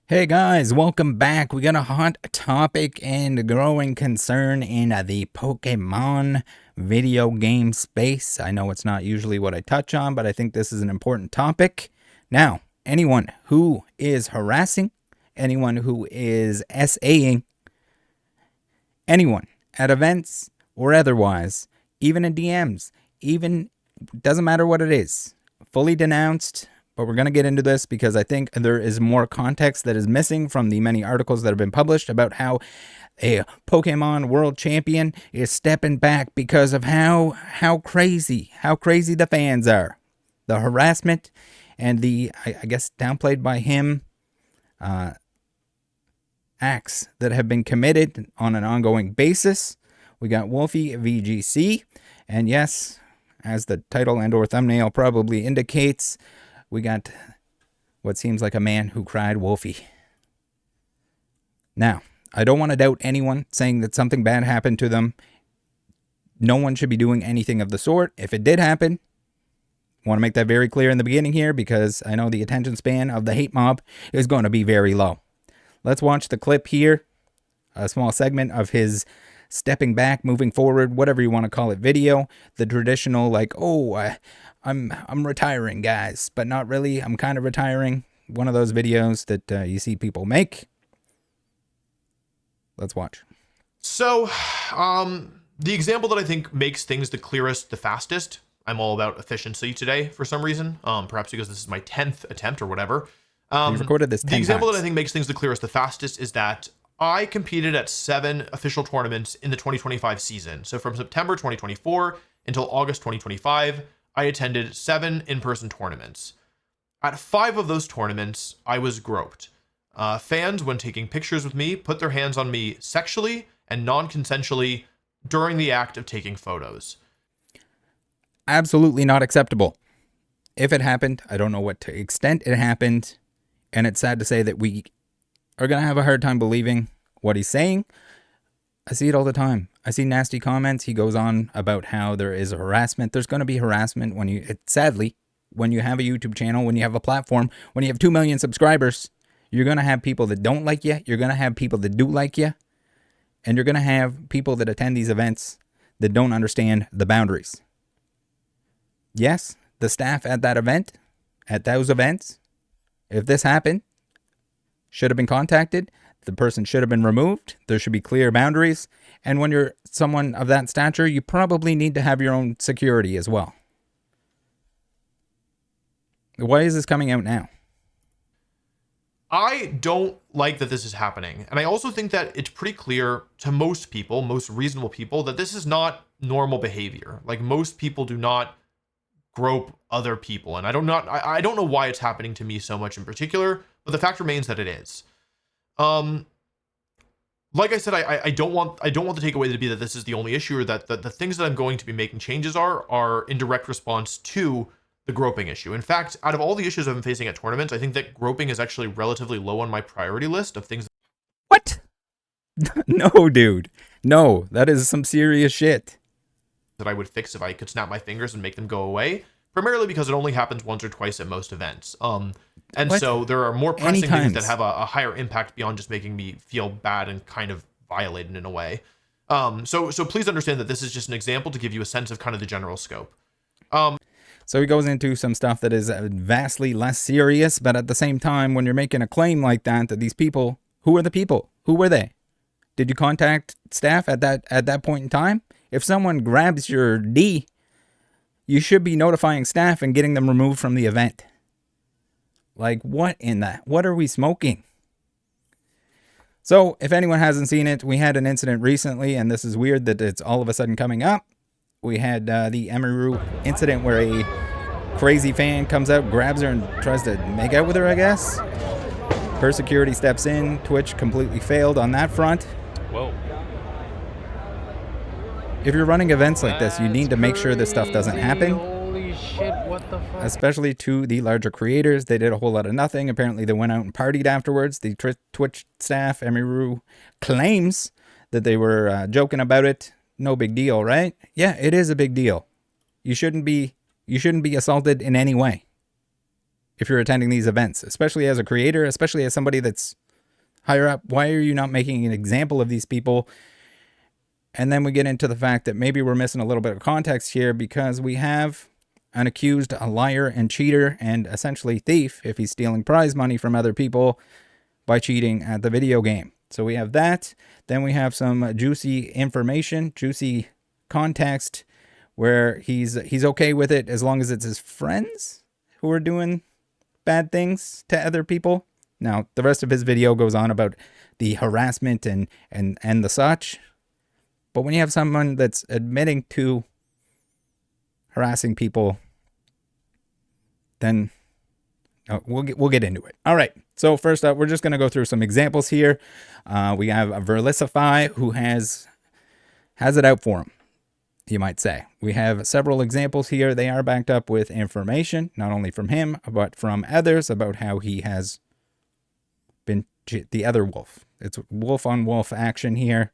Hey guys, welcome back. We got a hot topic and growing concern in the Pokemon video game space. I know it's not usually what I touch on, but I think this is an important topic. Now, anyone who is harassing, anyone who is SAing, anyone at events or otherwise, even in DMs, even doesn't matter what it is, fully denounced. But we're going to get into this because I think there is more context that is missing from the many articles that have been published about how a Pokemon world champion is stepping back because of how crazy the fans are. The harassment and the, I guess, downplayed by him, acts that have been committed on an ongoing basis. We got Wolfey VGC, and yes, as the title and or thumbnail probably indicates, we got what seems like a man who cried Wolfey. Now, I don't want to doubt anyone saying that something bad happened to them. No one should be doing anything of the sort. If it did happen, I want to make that very clear in the beginning here because I know the attention span of the hate mob is going to be very low. Let's watch the clip here, a small segment of his stepping back, moving forward, whatever you want to call it, video. The traditional, like, I'm retiring, guys, but not really. I'm kind of retiring. One of those videos that you see people make. Let's watch. So, the example that I think makes things the clearest, the fastest, I'm all about efficiency today for some reason, perhaps because this is my 10th attempt or whatever. You've recorded this 10 The example times. that I think makes things the clearest, the fastest is that I competed at 7 official tournaments in the 2025 season. So from September 2024 until August 2025, I attended 7 in-person tournaments. At 5 of those tournaments, I was groped. Fans, when taking pictures with me, put their hands on me sexually and non-consensually during the act of taking photos. Absolutely not acceptable. If it happened, I don't know what to extent it happened, and it's sad to say that we are going to have a hard time believing what he's saying. I see it all the time. I see nasty comments. He goes on about how there is harassment. There's going to be harassment sadly, when you have a YouTube channel, when you have a platform, when you have 2 million subscribers, you're going to have people that don't like you. You're going to have people that do like you. And you're going to have people that attend these events that don't understand the boundaries. Yes, the staff at those events, if this happened, should have been contacted. The person should have been removed. There should be clear boundaries. And when you're someone of that stature, you probably need to have your own security as well. Why is this coming out now? I don't like that this is happening. And I also think that it's pretty clear to most people, most reasonable people, that this is not normal behavior. Like, most people do not grope other people. And I don't know why it's happening to me so much in particular, but the fact remains that it is. Like I said, I don't want the takeaway to be that this is the only issue, or that the things that I'm going to be making changes are in direct response to the groping issue. In fact, out of all the issues I've been facing at tournaments, I think that groping is actually relatively low on my priority list of things. What? No, dude. No, that is some serious shit That I would fix if I could snap my fingers and make them go away, primarily because it only happens once or twice at most events. And What? so there are more pressing things Times. that have a higher impact beyond just making me feel bad and kind of violated in a way. So please understand that this is just an example to give you a sense of kind of the general scope. So he goes into some stuff that is vastly less serious, but at the same time, when you're making a claim like that these people, who are the people? Who were they? Did you contact staff at that point in time? If someone grabs your D, you should be notifying staff and getting them removed from the event. Like, what are we smoking? So, if anyone hasn't seen it, we had an incident recently, and this is weird that it's all of a sudden coming up. We had the Emiru incident where a crazy fan comes out, grabs her, and tries to make out with her, I guess. Her security steps in. Twitch completely failed on that front. Whoa. If you're running events like this, you need to make sure this stuff doesn't happen. Holy shit, what the fuck? Especially to the larger creators. They did a whole lot of nothing. Apparently, they went out and partied afterwards. The Twitch staff, Emiru, claims that they were joking about it. No big deal, right? Yeah, it is a big deal. You shouldn't be assaulted in any way. if you're attending these events, especially as a creator, especially as somebody that's higher up. Why are you not making an example of these people? And then we get into the fact that maybe we're missing a little bit of context here, because we have an accused a liar and cheater and essentially thief if he's stealing prize money from other people by cheating at the video game. So we have that. Then we have some juicy information, juicy context, where he's okay with it as long as it's his friends who are doing bad things to other people. Now, the rest of his video goes on about the harassment and the such. But when you have someone that's admitting to harassing people, then we'll get into it. All right. So first up, we're just going to go through some examples here. We have a Verlicify who has it out for him, you might say. We have several examples here. They are backed up with information, not only from him, but from others about how he has been the other wolf. It's wolf on wolf action here.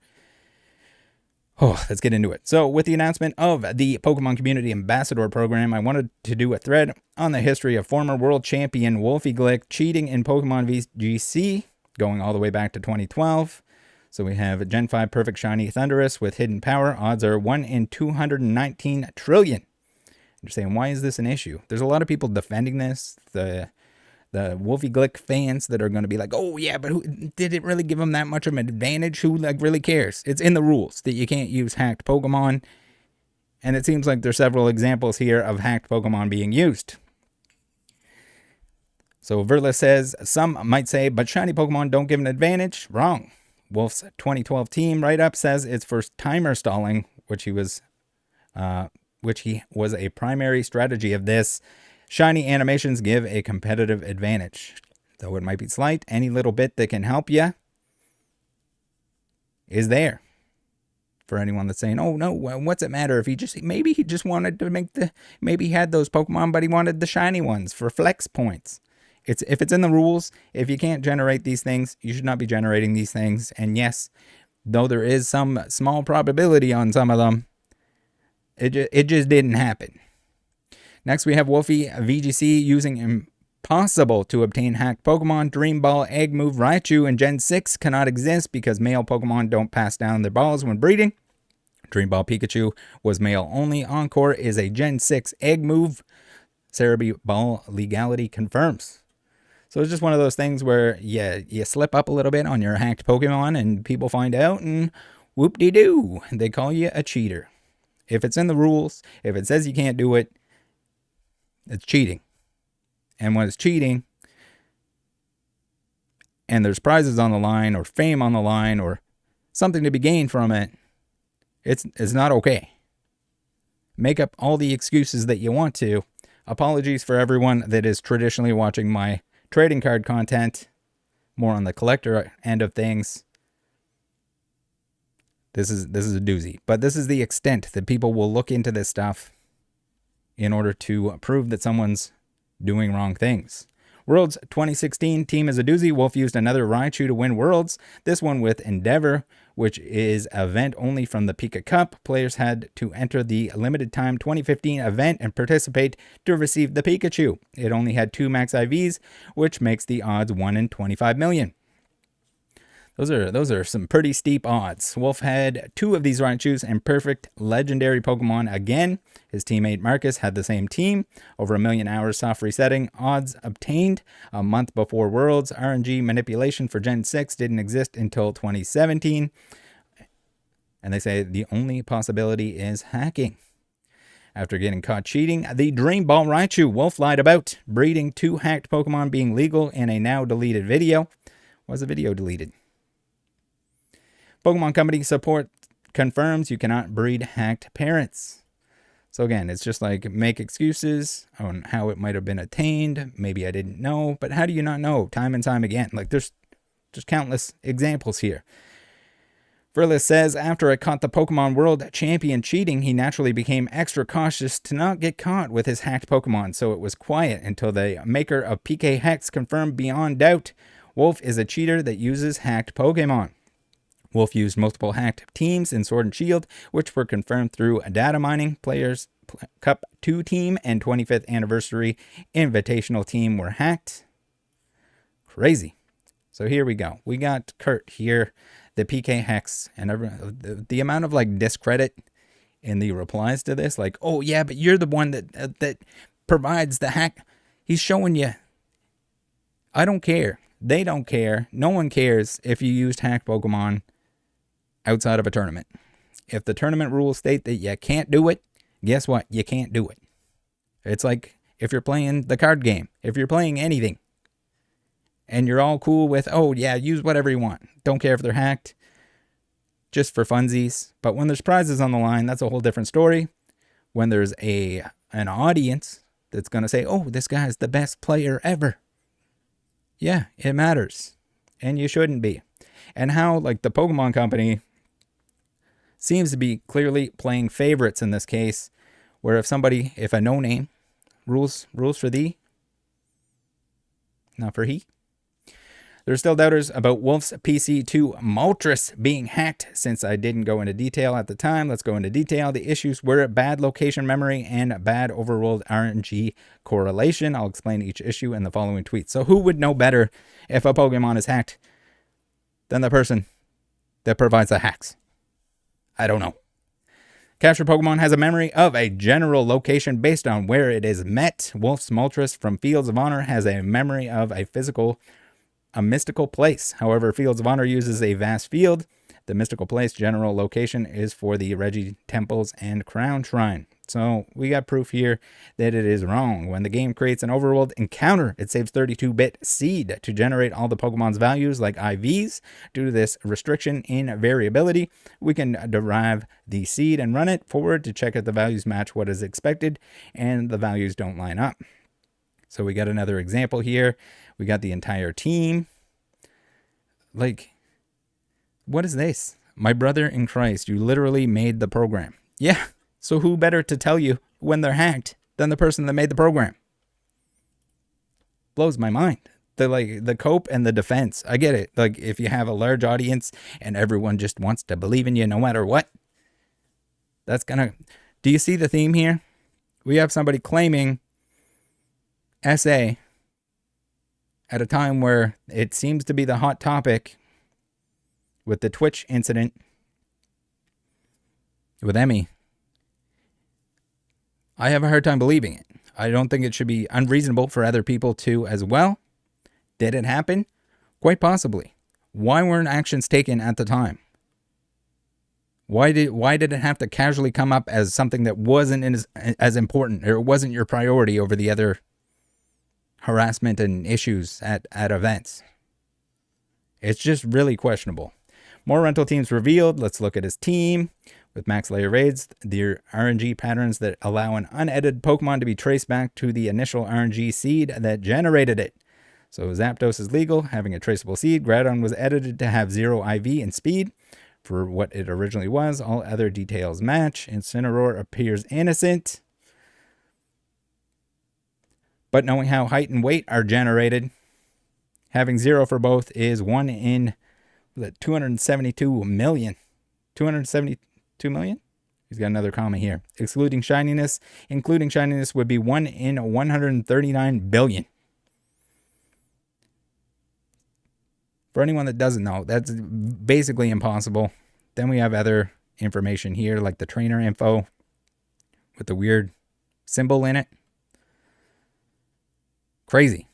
Oh, let's get into it. So with the announcement of the Pokemon Community Ambassador Program, I wanted to do a thread on the history of former world champion Wolfey Glick cheating in Pokemon VGC, going all the way back to 2012. So we have Gen 5 Perfect Shiny Thundurus with Hidden Power. Odds are 1 in 219 trillion. You're saying, why is this an issue? There's a lot of people defending this. The Wolfey Glick fans that are going to be like, oh yeah, but who did it really give him that much of an advantage? Who really cares? It's in the rules that you can't use hacked Pokemon. And it seems like there's several examples here of hacked Pokemon being used. So Verla says, some might say, but shiny Pokemon don't give an advantage. Wrong. Wolf's 2012 team write-up says it's for timer stalling, which he was a primary strategy of this. Shiny animations give a competitive advantage. Though it might be slight, any little bit that can help you is there. For anyone that's saying, oh no, what's it matter if maybe he just wanted to maybe he had those Pokemon, but he wanted the shiny ones for flex points. If it's in the rules, if you can't generate these things, you should not be generating these things. And yes, though there is some small probability on some of them, it just didn't happen. Next, we have Wolfey VGC using impossible to obtain hacked Pokemon. Dream Ball, Egg Move, Raichu, and Gen 6 cannot exist because male Pokemon don't pass down their balls when breeding. Dream Ball Pikachu was male only. Encore is a Gen 6 Egg Move. Cerebi Ball legality confirms. So it's just one of those things where you slip up a little bit on your hacked Pokemon and people find out and whoop-de-doo. They call you a cheater. If it's in the rules, if it says you can't do it, it's cheating. And when it's cheating and there's prizes on the line or fame on the line or something to be gained from it, it's not okay. Make up all the excuses that you want to. Apologies for everyone that is traditionally watching my trading card content, more on the collector end of things. This is a doozy. But this is the extent that people will look into this stuff in order to prove that someone's doing wrong things. Worlds 2016 team is a doozy. Wolf used another Raichu to win Worlds. This one with Endeavor, which is an event only from the Pika Cup. Players had to enter the limited time 2015 event and participate to receive the Pikachu. It only had 2 max IVs, which makes the odds 1 in 25 million. Those are some pretty steep odds. Wolf had 2 of these Raichus and perfect legendary Pokemon again. His teammate Marcus had the same team. Over 1 million hours soft resetting. Odds obtained a month before Worlds. RNG manipulation for Gen 6 didn't exist until 2017. And they say the only possibility is hacking. After getting caught cheating, the Dream Ball Raichu Wolf lied about breeding 2 hacked Pokemon being legal in a now deleted video. Was the video deleted? Pokemon Company support confirms you cannot breed hacked parents. So again, it's just like make excuses on how it might have been attained. Maybe I didn't know, but how do you not know? Time and time again. Like there's just countless examples here. Verlis says, after I caught the Pokemon World Champion cheating, he naturally became extra cautious to not get caught with his hacked Pokemon, so it was quiet until the maker of PKHex confirmed beyond doubt Wolf is a cheater that uses hacked Pokemon. Wolfe used multiple hacked teams in Sword and Shield, which were confirmed through data mining. Players Cup 2 team and 25th anniversary invitational team were hacked. Crazy. So here we go. We got Kurt here, the PKHex, and the amount of like discredit in the replies to this, like, oh yeah, but you're the one that provides the hack. He's showing you. I don't care. They don't care. No one cares if you used hacked Pokemon outside of a tournament. If the tournament rules state that you can't do it, guess what? You can't do it. It's like if you're playing the card game, if you're playing anything, and you're all cool with, oh yeah, use whatever you want. Don't care if they're hacked. Just for funsies. But when there's prizes on the line, that's a whole different story. When there's an audience that's going to say, oh, this guy's the best player ever. Yeah, it matters. And you shouldn't be. And how, like, the Pokemon Company seems to be clearly playing favorites in this case, where if a no-name rules for thee, not for he. There's still doubters about Wolfe's PC2 Moltres being hacked. Since I didn't go into detail at the time, let's go into detail. The issues were bad location memory and bad overworld RNG correlation. I'll explain each issue in the following tweet. So who would know better if a Pokemon is hacked than the person that provides the hacks? I don't know. Captured Pokemon has a memory of a general location based on where it is met. Wolfe's Moltres from Fields of Honor has a memory of a mystical place. However, Fields of Honor uses a vast field. The mystical place general location is for the Regi Temples and Crown Shrine. So we got proof here that it is wrong. When the game creates an overworld encounter, it saves 32-bit seed to generate all the Pokemon's values like IVs. Due to this restriction in variability, we can derive the seed and run it forward to check if the values match what is expected and the values don't line up. So we got another example here. We got the entire team. Like, what is this? My brother in Christ, you literally made the program. Yeah, so who better to tell you when they're hacked than the person that made the program? Blows my mind. The cope and the defense. I get it. Like, if you have a large audience and everyone just wants to believe in you no matter what, that's gonna... Do you see the theme here? We have somebody claiming SA at a time where it seems to be the hot topic with the Twitch incident with Emmy. I have a hard time believing it. I don't think it should be unreasonable for other people to as well. Did it happen? Quite possibly. Why weren't actions taken at the time? Why did it have to casually come up as something that wasn't as important, or it wasn't your priority over the other harassment and issues at events? It's just really questionable. More rental teams revealed. Let's look at his team. With max layer raids, the RNG patterns that allow an unedited Pokemon to be traced back to the initial RNG seed that generated it. So Zapdos is legal, having a traceable seed. Groudon was edited to have 0 IV and speed for what it originally was. All other details match. Incineroar appears innocent. But knowing how height and weight are generated, having 0 for both is 1 in 272 million. 272 million? He's got another comma here. Excluding shininess. Including shininess would be 1 in 139 billion. For anyone that doesn't know, that's basically impossible. Then we have other information here, like the trainer info with the weird symbol in it. Crazy.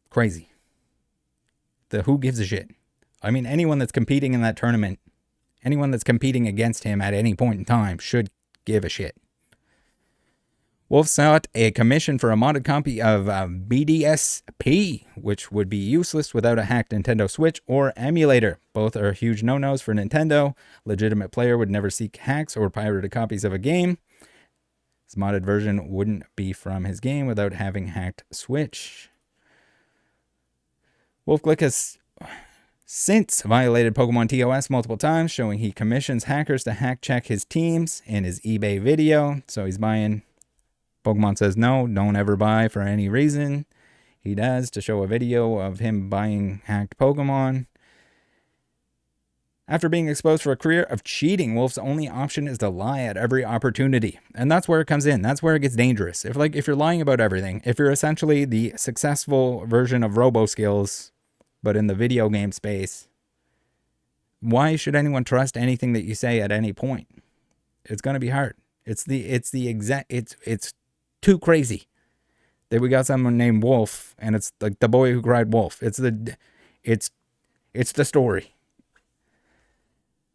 Crazy. The who gives a shit? I mean, anyone that's competing in that tournament, anyone that's competing against him at any point in time should give a shit. Wolfe sought a commission for a modded copy of BDSP, which would be useless without a hacked Nintendo Switch or emulator. Both are huge no-nos for Nintendo. Legitimate player would never seek hacks or pirated copies of a game. His modded version wouldn't be from his game without having hacked Switch. Glick has since violated Pokemon TOS multiple times, showing he commissions hackers to hack check his teams in his eBay video. So he's buying... Pokemon says no, don't ever buy for any reason. He does to show a video of him buying hacked Pokemon. After being exposed for a career of cheating, Wolfe's only option is to lie at every opportunity. And that's where it comes in. That's where it gets dangerous. If you're lying about everything, if you're essentially the successful version of RoboSkills, but in the video game space, why should anyone trust anything that you say at any point? It's going to be hard. It's too crazy that we got someone named Wolfe, and it's like the boy who cried wolf. It's the story.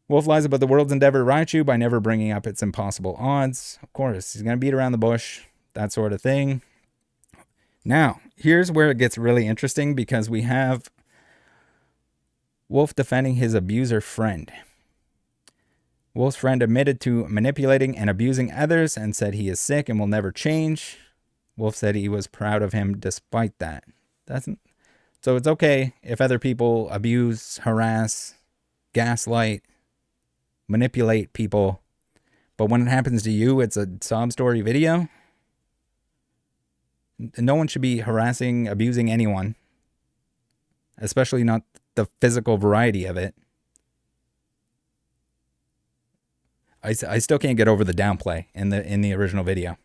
Wolfe lies about the world's endeavor to riot you by never bringing up its impossible odds. Of course, he's going to beat around the bush, that sort of thing. Now, here's where it gets really interesting, because we have Wolfe defending his abuser friend. Wolfe's friend admitted to manipulating and abusing others and said he is sick and will never change. Wolfe said he was proud of him despite that. So it's okay if other people abuse, harass, gaslight, manipulate people, but when it happens to you, it's a sob story video. No one should be harassing, abusing anyone, especially not the physical variety of it. I still can't get over the downplay in the original video.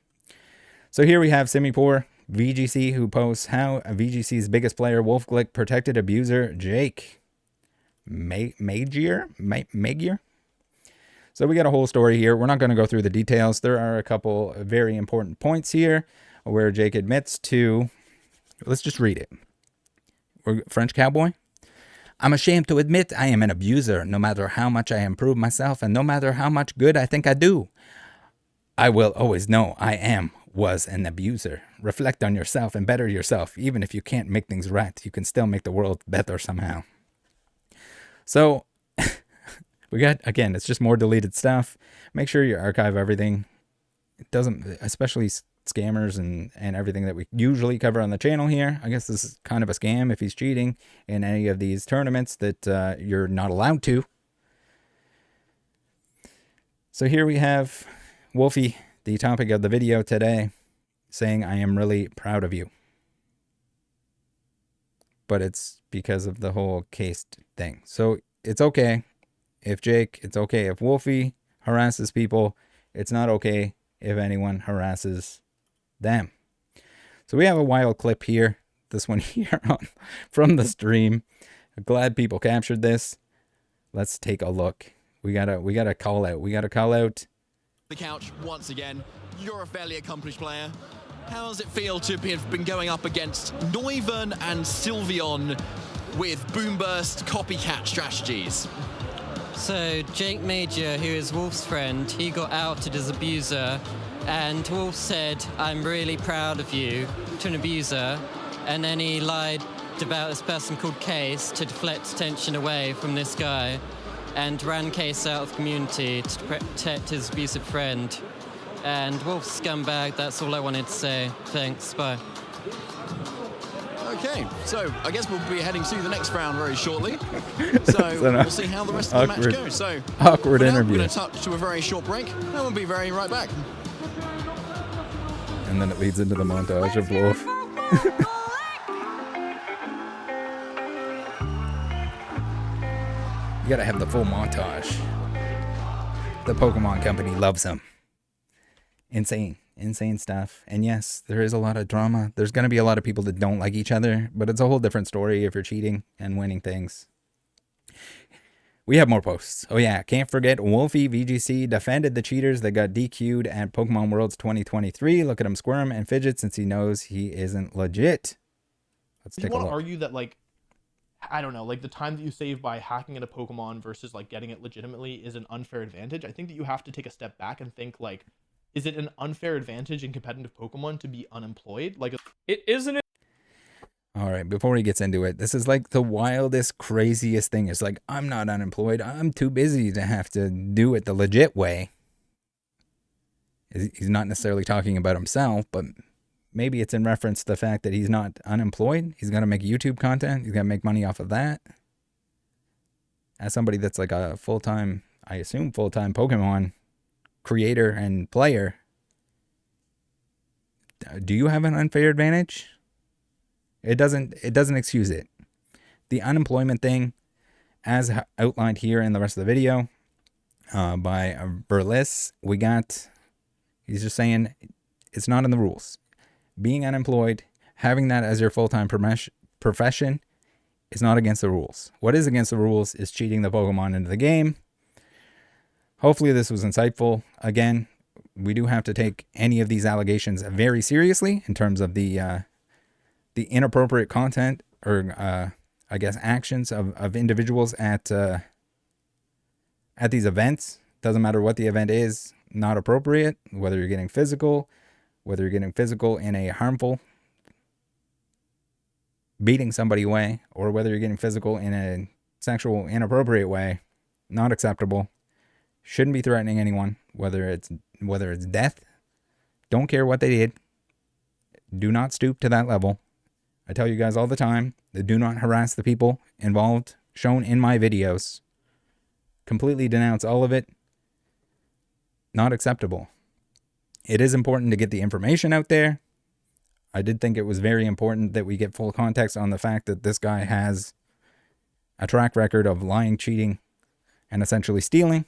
So here we have Simipour VGC, who posts how VGC's biggest player, Wolfe Glick, protected abuser Jake Magyar. So we got a whole story here. We're not going to go through the details. There are a couple very important points here where Jake admits to, let's just read it. French cowboy. I'm ashamed to admit I am an abuser, no matter how much I improve myself and no matter how much good I think I do. I will always know I was an abuser. Reflect on yourself and better yourself. Even if you can't make things right, you can still make the world better somehow. So we got, again, it's just more deleted stuff. Make sure you archive everything. It doesn't, especially scammers and everything that we usually cover on the channel here. I guess this is kind of a scam if he's cheating in any of these tournaments that you're not allowed to. So here we have Wolfey, the topic of the video today, saying, I am really proud of you. But it's because of the whole case thing. So it's okay if Jake, it's okay if Wolfey harasses people. It's not okay if anyone harasses them. So we have a wild clip here. This one here from the stream. I'm glad people captured this. Let's take a look. We gotta call out. We gotta call out. The couch once again. You're a fairly accomplished player. How does it feel to have been going up against Neuven and Sylveon with boom-burst copycat strategies? So Jake Major, who is Wolfe's friend, he got outed as abuser, and Wolfe said, I'm really proud of you, to an abuser, and then he lied about this person called Case to deflect attention away from this guy, and ran Case out of the community to protect his abusive friend. And Wolfe's scumbag, that's all I wanted to say. Thanks, bye. Okay, so I guess we'll be heading to the next round very shortly. So we'll see how the rest of the match goes. So awkward interview. We're going to touch to a very short break, and we'll be right back. And then it leads into the montage of Wolfe. You gotta have the full montage. The Pokemon Company loves him. Insane stuff. And yes, there is a lot of drama. There's going to be a lot of people that don't like each other, but it's a whole different story if you're cheating and winning things. We have more posts. Oh yeah, can't forget Wolfey VGC defended the cheaters that got DQ'd at Pokemon Worlds 2023. Look at him squirm and fidget since he knows he isn't legit. Let's take a look. You want to argue that, like, I don't know, like the time that you save by hacking into Pokemon versus like getting it legitimately is an unfair advantage. I think that you have to take a step back and think, like, is it an unfair advantage in competitive Pokemon to be unemployed? Like, it isn't. All right, before he gets into it, this is like the wildest, craziest thing. It's like, I'm not unemployed. I'm too busy to have to do it the legit way. He's not necessarily talking about himself, but maybe it's in reference to the fact that he's not unemployed. He's going to make YouTube content. He's going to make money off of that. As somebody that's like a full-time, I assume full-time Pokemon creator and player, do you have an unfair advantage? It doesn't excuse it. The unemployment thing, as outlined here in the rest of the video by Burles, he's just saying it's not in the rules. Being unemployed, having that as your full-time profession is not against the rules. What is against the rules is cheating the Pokemon into the game. Hopefully this was insightful. Again, we do have to take any of these allegations very seriously in terms of the inappropriate content or I guess actions of individuals at these events. Doesn't matter what the event is, not appropriate, whether you're getting physical, in a harmful, beating somebody way, or whether you're getting physical in a sexual, inappropriate way, not acceptable. Shouldn't be threatening anyone, whether it's death. Don't care what they did. Do not stoop to that level. I tell you guys all the time that do not harass the people involved, shown in my videos. Completely denounce all of it. Not acceptable. It is important to get the information out there. I did think it was very important that we get full context on the fact that this guy has a track record of lying, cheating, and essentially stealing.